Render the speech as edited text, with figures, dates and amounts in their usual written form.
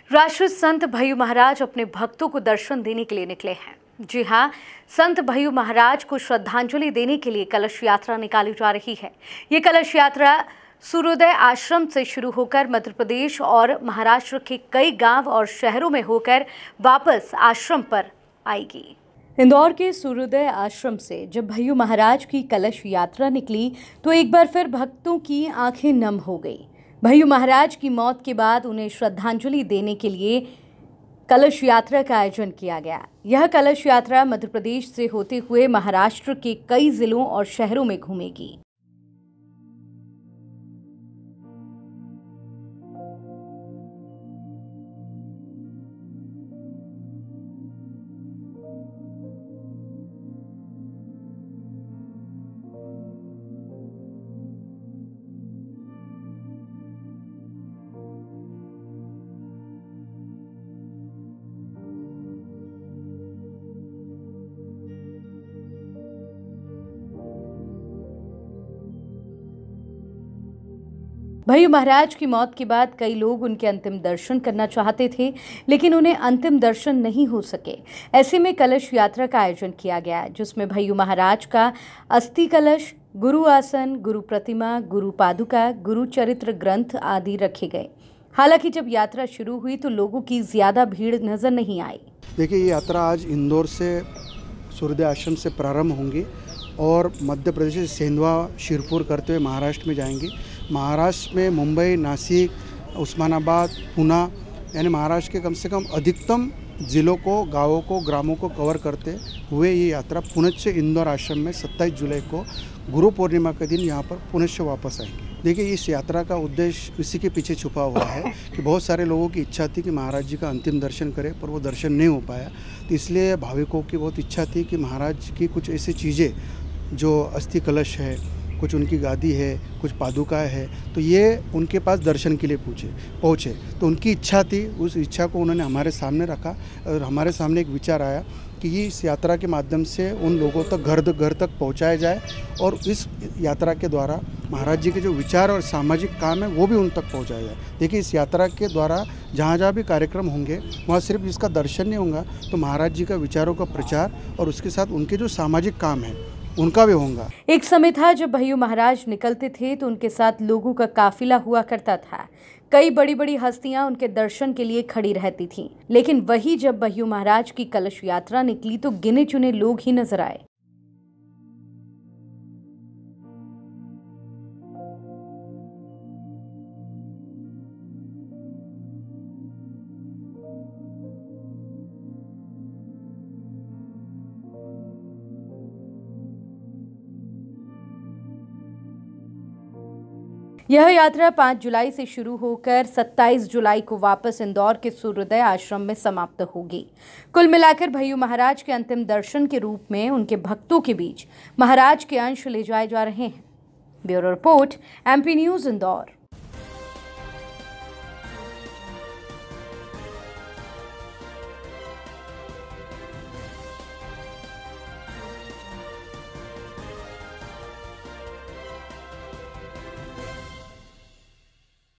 राष्ट्रीय संत भय्यू महाराज अपने भक्तों को दर्शन देने के लिए निकले हैं। जी हां, संत भय्यू महाराज को श्रद्धांजलि देने के लिए कलश यात्रा निकाली जा रही है। ये कलश यात्रा सूर्योदय आश्रम से शुरू होकर मध्य प्रदेश और महाराष्ट्र के कई गांव और शहरों में होकर वापस आश्रम पर आएगी। इंदौर के सूर्योदय आश्रम से जब भय्यू महाराज की कलश यात्रा निकली तो एक बार फिर भक्तों की आंखें नम हो गई। भय्यू महाराज की मौत के बाद उन्हें श्रद्धांजलि देने के लिए कलश यात्रा का आयोजन किया गया। यह कलश यात्रा मध्य प्रदेश से होते हुए महाराष्ट्र के कई जिलों और शहरों में घूमेगी। भय्यू महाराज की मौत के बाद कई लोग उनके अंतिम दर्शन करना चाहते थे, लेकिन उन्हें अंतिम दर्शन नहीं हो सके। ऐसे में कलश यात्रा का आयोजन किया गया, जिसमें भय्यू महाराज का अस्थि कलश, गुरु आसन, गुरु प्रतिमा, गुरु पादुका, गुरु चरित्र ग्रंथ आदि रखे गए। हालांकि जब यात्रा शुरू हुई तो लोगों की ज्यादा भीड़ नजर नहीं आई। देखिए, ये यात्रा आज इंदौर से सूर्योदय आश्रम से प्रारंभ होंगी और मध्य प्रदेश से सेंधवा शिरपुर करते हुए महाराष्ट्र में जाएंगी। महाराष्ट्र में मुंबई, नासिक, उस्मानाबाद, पुणे यानी महाराष्ट्र के कम से कम अधिकतम ज़िलों को, गांवों को, ग्रामों को कवर करते हुए ये यात्रा पुनश्च इंदौर आश्रम में 27 जुलाई को गुरु पूर्णिमा के दिन यहाँ पर पुनश्च वापस आएंगे। देखिए, इस यात्रा का उद्देश्य इसी के पीछे छुपा हुआ है कि बहुत सारे लोगों की इच्छा थी कि महाराज जी का अंतिम दर्शन करें, पर वो दर्शन नहीं हो पाया। तो इसलिए भाविकों की बहुत इच्छा थी कि महाराज की कुछ ऐसी चीज़ें, जो अस्थि कलश है, कुछ उनकी गादी है, कुछ पादुका है, तो ये उनके पास दर्शन के लिए पहुँचे। तो उनकी इच्छा थी, उस इच्छा को उन्होंने हमारे सामने रखा और हमारे सामने एक विचार आया कि इस यात्रा के माध्यम से उन लोगों तक घर तक पहुंचाया जाए और इस यात्रा के द्वारा महाराज जी के जो विचार और सामाजिक काम है वो भी उन तक पहुंचाया जाए। देखिए, इस यात्रा के द्वारा जहाँ भी कार्यक्रम होंगे वहाँ सिर्फ इसका दर्शन नहीं होगा, तो महाराज जी का विचारों का प्रचार और उसके साथ उनके जो सामाजिक काम है उनका भी होगा। एक समय था जब भय्यू महाराज निकलते थे तो उनके साथ लोगों का काफिला हुआ करता था। कई बड़ी बड़ी हस्तियां उनके दर्शन के लिए खड़ी रहती थीं। लेकिन वही जब भय्यू महाराज की कलश यात्रा निकली तो गिने चुने लोग ही नजर आए। यह यात्रा 5 जुलाई से शुरू होकर 27 जुलाई को वापस इंदौर के सूर्योदय आश्रम में समाप्त होगी। कुल मिलाकर भय्यू महाराज के अंतिम दर्शन के रूप में उनके भक्तों के बीच महाराज के अंश ले जाए जा रहे हैं। Bureau report, MP news, Indore.